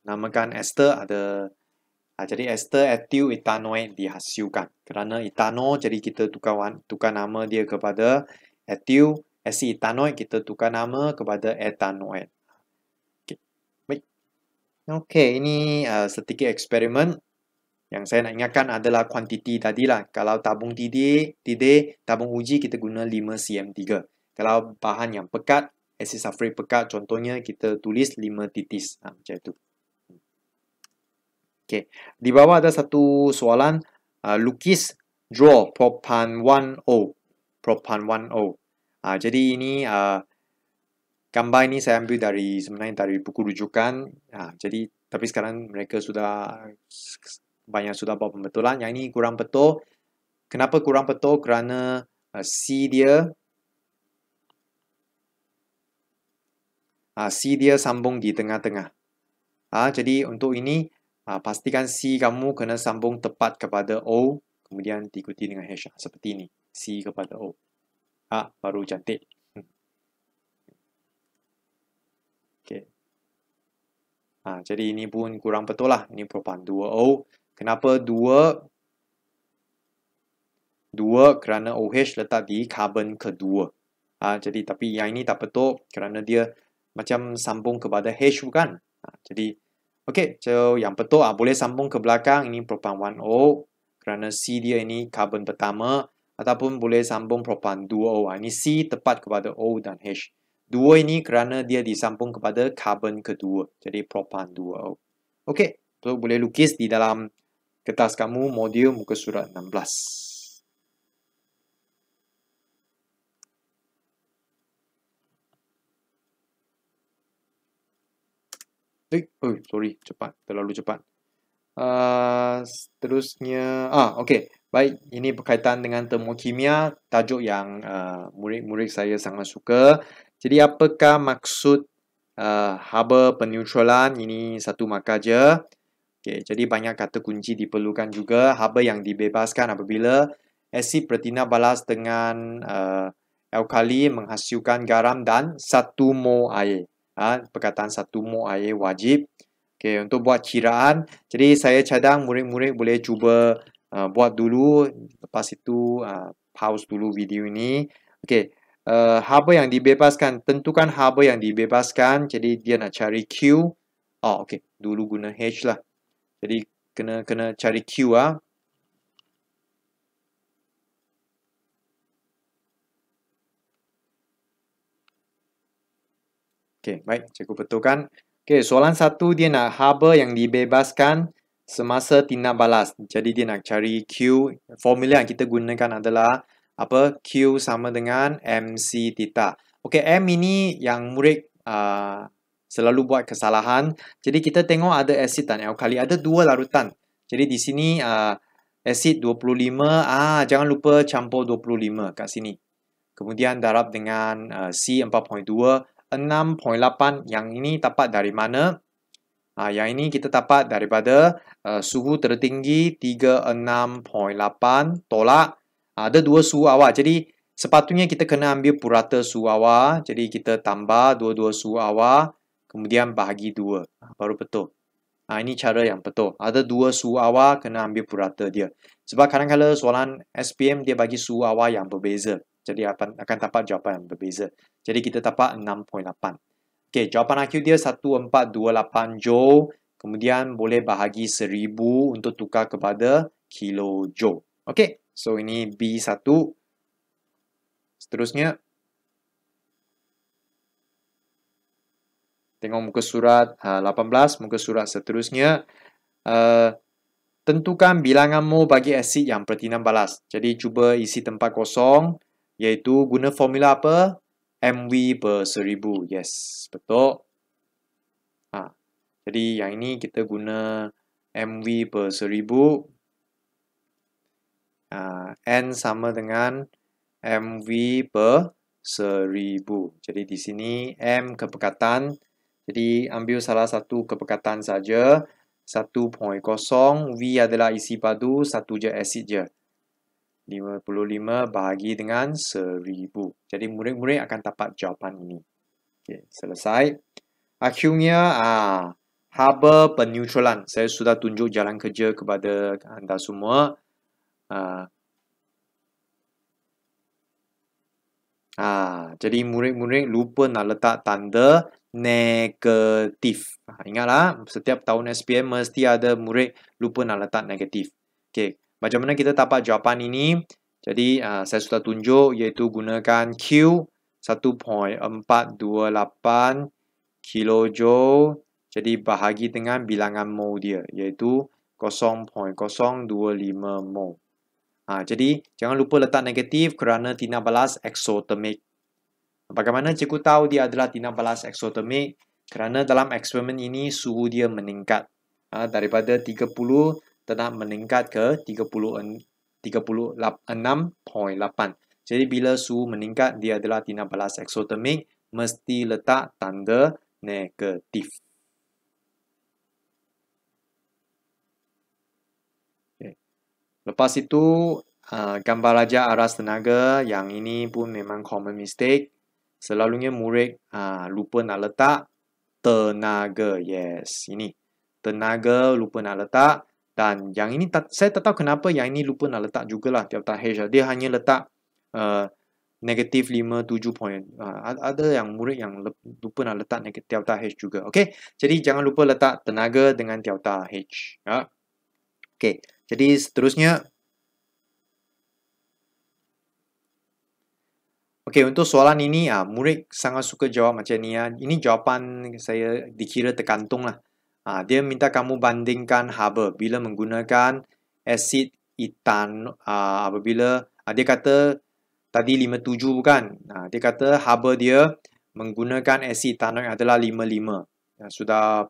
namakan ester ada. Jadi ester etil etanoik dihasilkan. Kerana etanol, jadi kita tukar nama dia kepada etil. Asid etanoik, kita tukar nama kepada etanoik. Okay. Baik. Okey, ini sedikit eksperimen. Yang saya nak ingatkan adalah kuantiti tadilah. Kalau tabung tidih, tabung uji kita guna 5 cm3. Kalau bahan yang pekat, asid sulfurik pekat, contohnya kita tulis 5 titis. Macam itu. Okay. Di bawah ada satu soalan, lukis draw propan 1O. Propan 1O. Jadi ini gambar ini saya ambil sebenarnya dari buku rujukan. Jadi tapi sekarang mereka banyak sudah buat pembetulan. Yang ini kurang betul. Kenapa kurang betul? Kerana C dia sambung di tengah-tengah. Jadi untuk ini pastikan C kamu kena sambung tepat kepada O, kemudian diikuti dengan H. Seperti ini, C kepada O. Baru cantik. Okay. Jadi ini pun kurang betul lah. Ini propan 2O. Kenapa 2? 2 kerana OH letak di karbon kedua. Jadi tapi yang ini tak betul kerana dia macam sambung kepada H bukan? Jadi okey, so yang betul boleh sambung ke belakang, ini propan 1O kerana C dia ini karbon pertama, ataupun boleh sambung propan 2O. Ini C tepat kepada O dan H. 2 ini kerana dia disambung kepada karbon kedua. Jadi propan 2O. Okey, so boleh lukis di dalam kertas kamu modul muka surat 16. Sorry, cepat, terlalu cepat. Seterusnya, okey, baik, ini berkaitan dengan termokimia, tajuk yang murid-murid saya sangat suka. Jadi apakah maksud haba peneutralan? Ini satu markah je. Okey, jadi banyak kata kunci diperlukan juga. Haba yang dibebaskan apabila asid pretina balas dengan alkali menghasilkan garam dan 1 mol air. Perkataan 1 mol air wajib. Okay, untuk buat kiraan, jadi saya cadang murid-murid boleh cuba buat dulu. Lepas itu pause dulu video ini. Okay, haba yang dibebaskan, tentukan haba yang dibebaskan. Jadi dia nak cari Q. Okay, dulu guna H lah. Jadi kena cari Q . Okay, baik, cikgu betulkan. Okay, soalan 1 dia nak haba yang dibebaskan semasa tindak balas. Jadi dia nak cari Q. Formula yang kita gunakan adalah apa? Q sama dengan MC theta. Okay, M ini yang murid selalu buat kesalahan. Jadi kita tengok ada asid dan alkali. Ada 2 larutan. Jadi di sini asid 25. Jangan lupa campur 25 kat sini. Kemudian darab dengan C 4.2. 6.8, yang ini dapat dari mana? Yang ini kita dapat daripada suhu tertinggi 36.8 tolak ada 2 suhu awal. Jadi sepatutnya kita kena ambil purata suhu awal. Jadi kita tambah 2 suhu awal, kemudian bahagi 2. Baru betul. Ini cara yang betul. Ada 2 suhu awal, kena ambil purata dia. Sebab kadang-kadang soalan SPM dia bagi suhu awal yang berbeza. Jadi akan dapat jawapan yang berbeza. Jadi kita dapat 6.8. Okey, jawapan akhir dia 1428 joule. Kemudian boleh bahagi 1000 untuk tukar kepada kilojoule. Okey, so ini B1. Seterusnya, tengok muka surat 18, muka surat seterusnya. Tentukan bilangan mol bagi asid yang pretina balas. Jadi cuba isi tempat kosong, iaitu guna formula apa? MV/1000. Yes, betul. Jadi yang ini kita guna MV/1000. N sama dengan MV/1000. Jadi di sini M kepekatan. Jadi ambil salah satu kepekatan saja. 1.0. V adalah isi padu, 1 je asid je. 55 bahagi dengan 1000. Jadi murid-murid akan dapat jawapan ini. Okey, selesai. Akhirnya haba peneutralan. Saya sudah tunjuk jalan kerja kepada anda semua. Jadi murid-murid lupa nak letak tanda negatif. Ingatlah, setiap tahun SPM mesti ada murid lupa nak letak negatif. Okey, macam mana kita dapat jawapan ini? Jadi saya sudah tunjuk, iaitu gunakan Q 1.428 kilojoule. Jadi bahagi dengan bilangan mol dia, iaitu 0.025 mol. Jadi jangan lupa letak negatif kerana tindak balas eksotermik. Bagaimana cikgu tahu dia adalah tindak balas eksotermik? Kerana dalam eksperimen ini suhu dia meningkat. Daripada 30 telah meningkat ke 36.8. Jadi bila suhu meningkat, dia adalah tindak balas eksotermik, mesti letak tanda negatif. Okay. Lepas itu, gambar raja aras tenaga, yang ini pun memang common mistake. Selalunya murid lupa nak letak tenaga. Yes, ini. Tenaga lupa nak letak. Dan yang ini, saya tak tahu kenapa yang ini lupa nak letak jugalah delta H. Dia hanya letak negatif 57 point. Ada yang murid yang lupa nak letak negatif delta H juga. Okay, jadi jangan lupa letak tenaga dengan delta H. Okay, jadi seterusnya. Okay, untuk soalan ini, murid sangat suka jawab macam ni. Ini jawapan saya dikira tergantung lah. Dia minta kamu bandingkan haba bila menggunakan asid apabila dia kata tadi 57 bukan? Dia kata haba dia menggunakan asid etanoik adalah 55. Sudah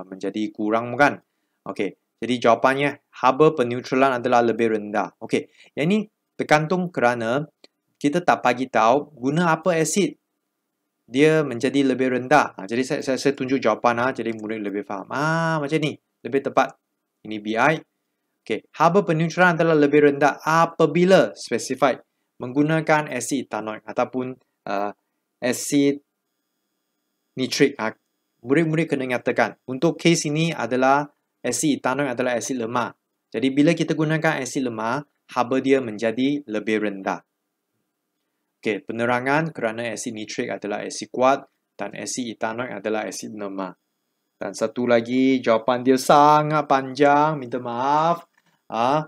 menjadi kurang bukan? Okey, jadi jawapannya haba peneutralan adalah lebih rendah. Okey, yang ini tergantung kerana kita tak bagi tahu guna apa asid dia menjadi lebih rendah. Jadi saya tunjuk jawapan jadi murid lebih faham. Macam ni, lebih tepat. Ini BI. Okey, haba peneutralan adalah lebih rendah apabila specified menggunakan asid etanoik ataupun asid nitrik. Murid-murid kena nyatakan. Untuk kes ini adalah asid etanoik adalah asid lemah. Jadi bila kita gunakan asid lemah, haba dia menjadi lebih rendah. Okey, penerangan kerana asid nitrik adalah asid kuat dan asid etanoik adalah asid lemah. Dan satu lagi, jawapan dia sangat panjang, minta maaf.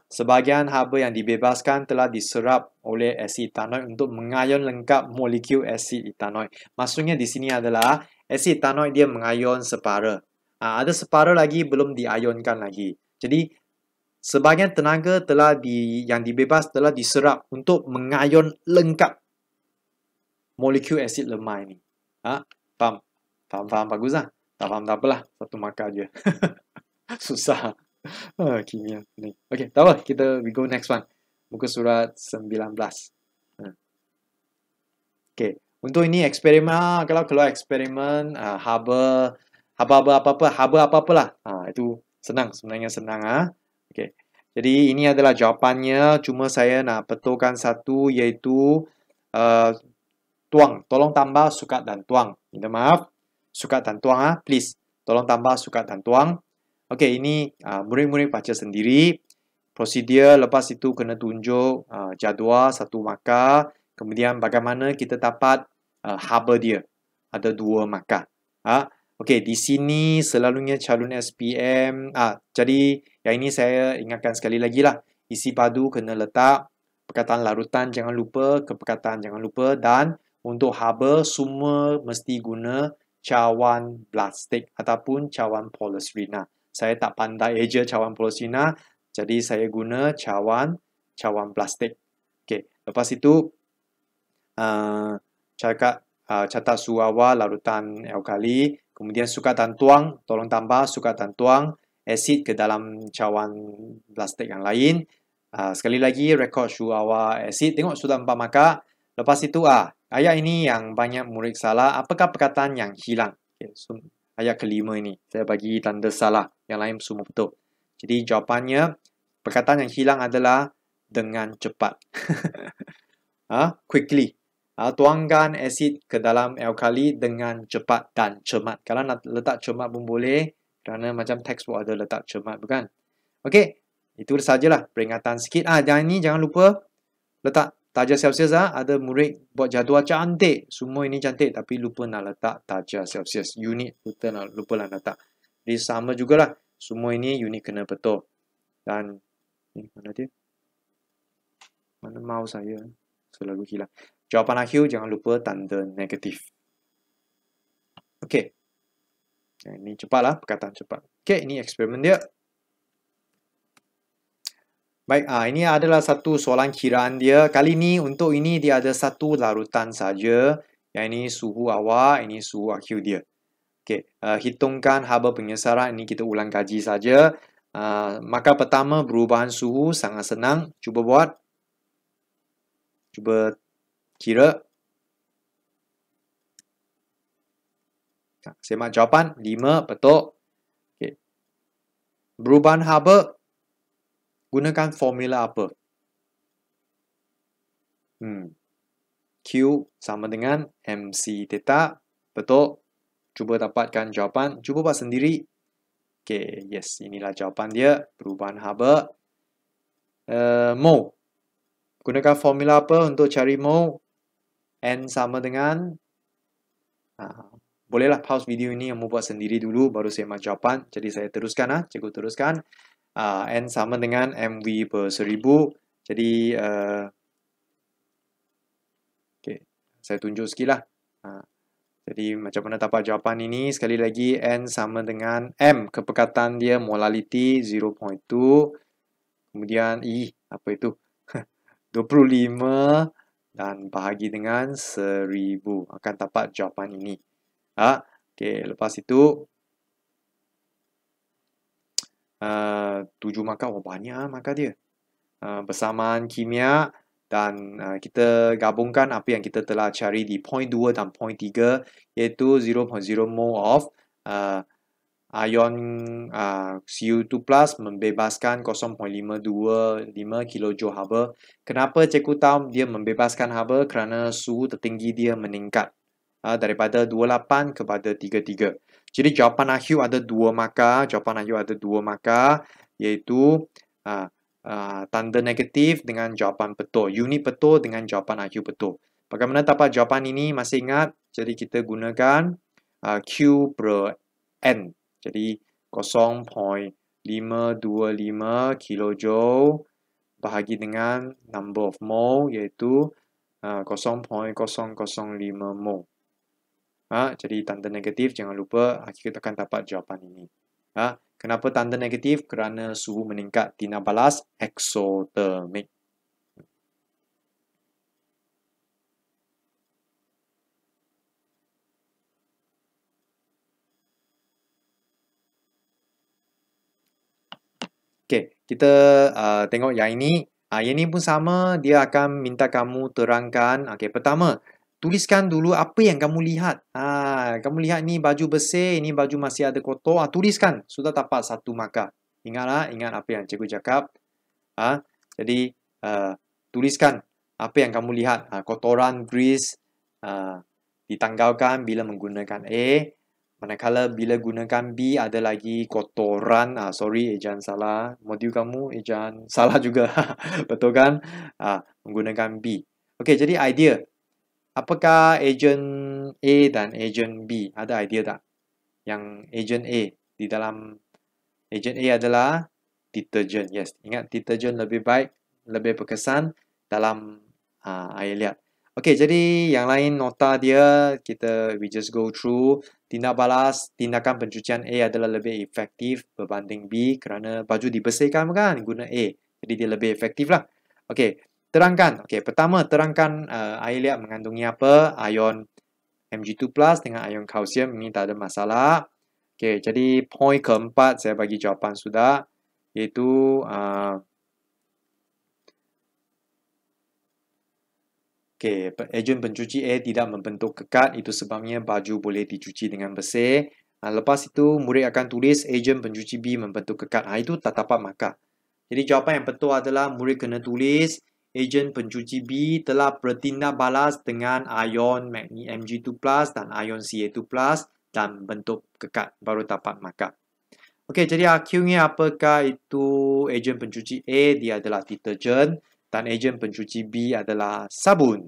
Sebahagian haba yang dibebaskan telah diserap oleh asid etanoik untuk mengayon lengkap molekul asid etanoik. Maksudnya di sini adalah asid etanoik dia mengayon separa. Ada separa lagi belum diayonkan lagi. Jadi sebahagian tenaga yang dibebas telah diserap untuk mengayon lengkap molekul asid lemah ini. Faham? Faham bagus lah. Tak faham tak apalah. Satu markah je. Susah. Kimia. Okay, tak apa. We go next one. Muka surat 19. Okay. Untuk ini eksperimen. Kalau keluar eksperimen. Haba apa-apa lah. Itu senang. Sebenarnya senang. Okay. Jadi ini adalah jawapannya. Cuma saya nak betulkan satu. Iaitu tuang. Tolong tambah sukat dan tuang. Minta maaf. Sukat dan tuang. Please. Tolong tambah sukat dan tuang. Okey, ini murid-murid baca sendiri. Prosedur lepas itu kena tunjuk jadual satu markah. Kemudian bagaimana kita dapat haba dia. Ada 2 markah. Okey, di sini selalunya calon SPM. Jadi yang ini saya ingatkan sekali lagi lah. Isi padu kena letak. Perkataan larutan jangan lupa. Kepekatan jangan lupa. Dan untuk haba semua mesti guna cawan plastik ataupun cawan polistirena. Saya tak pandai eja cawan polistirena, jadi saya guna cawan plastik. Okey, lepas itu catat suhu awal larutan alkali, kemudian sukat dan tuang, tolong tambah sukat dan tuang asid ke dalam cawan plastik yang lain. Sekali lagi rekod suhu awal asid, tengok sudah 4 markah. Lepas itu ayat ini yang banyak murid salah. Apakah perkataan yang hilang? Okay, so, ayat kelima ini saya bagi tanda salah, yang lain semua betul. Jadi jawapannya perkataan yang hilang adalah dengan cepat. Quickly. Tuangkan asid ke dalam alkali dengan cepat dan cermat. Kalau nak letak cermat pun boleh, kerana macam textbook ada letak cermat bukan? Okey, itu sajalah peringatan sikit. Jangan lupa letak darjah Celsius. Ada murid buat jadual cantik. Semua ini cantik tapi lupa nak letak darjah Celsius. Unit lupa nak letak. Jadi sama jugalah. Semua ini unit kena betul. Dan mana dia? Mana mouse saya? Selalu hilang. jawapan AQ jangan lupa tanda negatif. Okey. Ini cepatlah, perkataan cepat. Okey, ini eksperimen dia. Baik, ini adalah satu soalan kiraan dia. Kali ini untuk ini dia ada satu larutan saja. Yang ini suhu awal, ini suhu AQ dia. Okey, hitungkan haba pengesaran. Ini kita ulang kaji saja. Maka pertama perubahan suhu sangat senang. Cuba buat. Cuba kira. Semak jawapan. 5, betul. Okey. Perubahan haba. Gunakan formula apa? Q sama dengan MC theta. Betul. Cuba dapatkan jawapan. Cuba buat sendiri. Okey, yes. Inilah jawapan dia. Perubahan haba. Mole. Gunakan formula apa untuk cari mole? N sama dengan... bolehlah pause video ini yang mau buat sendiri dulu. Baru semak jawapan. Jadi saya teruskan. Cikgu teruskan. N sama dengan MV per 1000. Jadi, okay, saya tunjuk sikit lah. Jadi, macam mana dapat jawapan ini? Sekali lagi, N sama dengan M. Kepekatan dia molality 0.2. Kemudian, apa itu? 25 dan bahagi dengan 1000. Akan dapat jawapan ini. Okay, lepas itu, 7 markah, banyak markah dia. Bersamaan kimia dan kita gabungkan apa yang kita telah cari di point 2 dan point 3 iaitu 0.0 mole of ion Cu2+ membebaskan 0.525 kilojoule haba. Kenapa cikgu tahu dia membebaskan haba? Kerana suhu tertinggi dia meningkat daripada 28 kepada 33. Jadi jawapan AQ ada 2 markah. Jawapan AQ ada 2 markah iaitu tanda negatif dengan jawapan betul. Unit betul dengan jawapan AQ betul. Bagaimana dapat jawapan ini? Masih ingat? Jadi kita gunakan Q per N. Jadi 0.525 kilojoule bahagi dengan number of mole iaitu 0.005 mole. Jadi tanda negatif, jangan lupa kita akan dapat jawapan ini. Kenapa tanda negatif? Kerana suhu meningkat, tidak balas eksotermik. Okey, kita tengok yang ini. Yang ini pun sama, dia akan minta kamu terangkan. Okey, pertama, tuliskan dulu apa yang kamu lihat. Kamu lihat ni baju bersih, ini baju masih ada kotor. Tuliskan, sudah dapat 1 markah. Ingatlah, ingat apa yang cikgu cakap. Jadi, tuliskan apa yang kamu lihat. Kotoran, grease, ditanggalkan bila menggunakan A. Manakala bila gunakan B ada lagi kotoran. Sorry, ejaan salah. Modul kamu ejaan salah juga. Betul kan? Menggunakan B. Okey, jadi idea. Apakah agent A dan agent B? Ada idea tak? Yang agent A di dalam agent A adalah deterjen. Yes, ingat deterjen lebih baik, lebih berkesan dalam air liat. Okey, jadi yang lain nota dia we just go through. Tindak balas tindakan pencucian A adalah lebih efektif berbanding B kerana baju dibersihkan kan guna A. Jadi dia lebih efektif lah. Okey, terangkan. Okey, pertama terangkan air liat mengandungi apa? Ion Mg2+ dengan ion kalsium, ini tak ada masalah. Okey, jadi point keempat saya bagi jawapan sudah iaitu ejen pencuci air tidak membentuk kekat, itu sebabnya baju boleh dicuci dengan bersih. Lepas itu, murid akan tulis ejen pencuci B membentuk kekat. Itu tak dapat markah. Jadi jawapan yang betul adalah murid kena tulis ejen pencuci B telah bertindak balas dengan ion Mg2+ dan ion Ca2+ dan bentuk kekat. Baru dapat markah. Okey, jadi AQ-nya apakah itu ejen pencuci A? Dia adalah deterjen. Dan ejen pencuci B adalah sabun.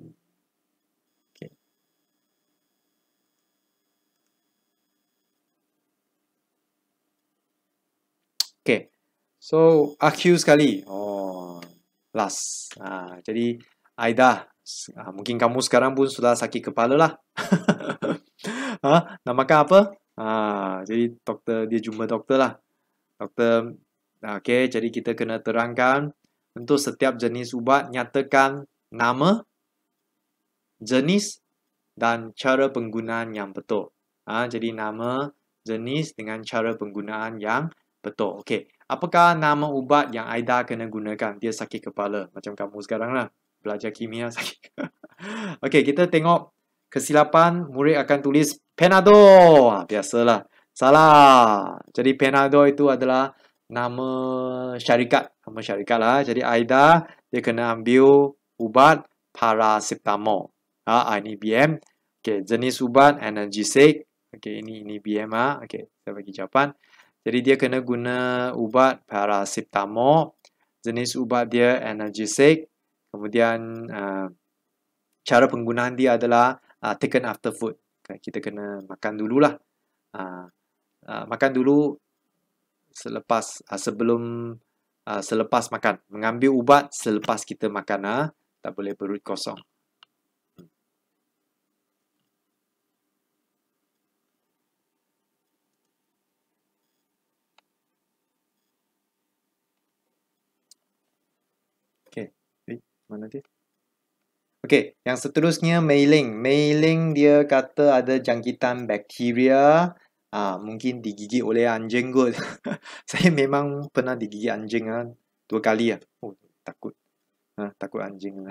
Okay. So, AQ sekali. Last. Jadi, Aida Mungkin kamu sekarang pun sudah sakit kepala lah. Nak makan apa? Jadi doktor, dia jumpa doktor lah. Doktor, okey, jadi kita kena terangkan untuk setiap jenis ubat, nyatakan nama, jenis dan cara penggunaan yang betul. Jadi nama, jenis dengan cara penggunaan yang betul. Okey, apakah nama ubat yang Aida kena gunakan? Dia sakit kepala. Macam kamu sekarang lah. Belajar kimia sakit. Okey, kita tengok kesilapan. Murid akan tulis Panadol. Biasalah. Salah. Jadi Panadol itu adalah nama syarikat. Nama syarikat lah. Jadi Aida, dia kena ambil ubat paracetamol. Ini BM. Okey, jenis ubat analgesic. Okey, ini BM . Okey, saya bagi jawapan. Jadi dia kena guna ubat paracetamol. Jenis ubat dia analgesic. Kemudian cara penggunaan dia adalah taken after food. Kita kena makan dululah. Makan dulu selepas makan. Mengambil ubat selepas kita makan. Tak boleh perut kosong. Okey, mana dia? Okey, yang seterusnya mailing. Mailing dia kata ada jangkitan bakteria. Mungkin digigit oleh anjing kot. Saya memang pernah digigit anjing 2 kali . Oh, takut. Takut anjing.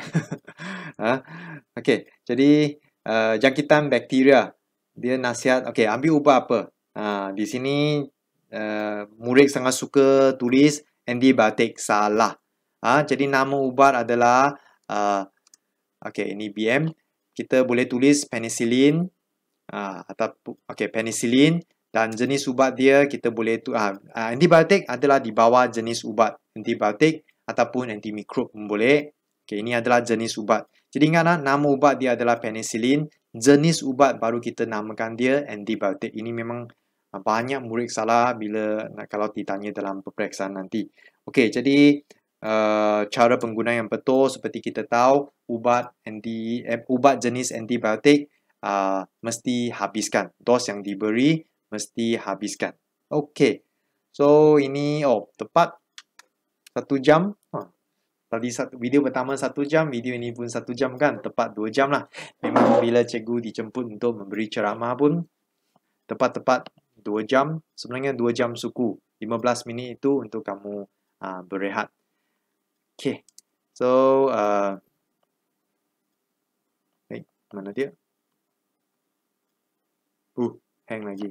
Okey, jadi jangkitan bakteria. Dia nasihat, okey, ambil ubat apa? Di sini murid sangat suka tulis antibiotik. Salah. Jadi nama ubat adalah okey, ini BM. Kita boleh tulis penicillin atau penicillin, dan jenis ubat dia kita boleh antibiotik adalah di bawah jenis ubat. Antibiotik ataupun antimikrob pun boleh. Okey, ini adalah jenis ubat. Jadi ingatlah, nama ubat dia adalah penicillin. Jenis ubat baru kita namakan dia antibiotik. Ini memang banyak murid salah kalau ditanya dalam peperiksaan nanti. Okey, jadi cara penggunaan yang betul seperti kita tahu, ubat jenis antibiotik mesti habiskan. Dos yang diberi mesti habiskan. Okey. So ini tepat 1 jam. Tadi video pertama 1 jam, video ini pun 1 jam kan? Tepat 2 jam lah. Memang bila cikgu dijemput untuk memberi ceramah pun tepat-tepat 2 jam. Sebenarnya 2 jam suku. 15 minit itu untuk kamu berehat. Okay, so mana dia? Hang lagi.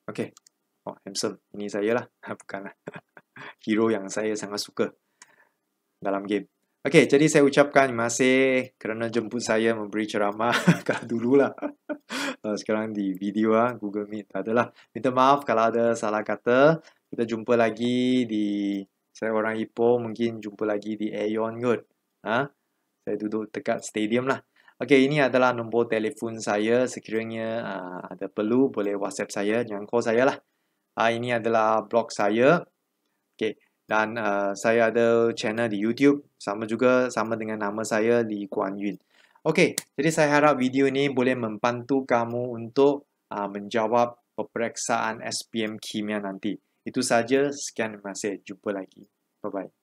Okay. Handsome. Ini saya lah. Bukanlah. Hero yang saya sangat suka dalam game. Okay, jadi saya ucapkan terima kasih kerana jemput saya memberi ceramah. Kalau dululah. Sekarang di video Google Meet. Adalah. Minta maaf kalau ada salah kata. Kita jumpa lagi saya orang Ipoh, mungkin jumpa lagi di Aeon kot. Saya duduk dekat stadium lah. Okey, ini adalah nombor telefon saya. Sekiranya ada perlu, boleh WhatsApp saya. Jangan call saya lah. Ini adalah blog saya. Okey. Dan saya ada channel di YouTube. Sama dengan nama saya di Guan Yun. Okey, jadi saya harap video ini boleh membantu kamu untuk menjawab peperiksaan SPM Kimia nanti. Itu saja. Sekian, terima kasih. Jumpa lagi. Bye-bye.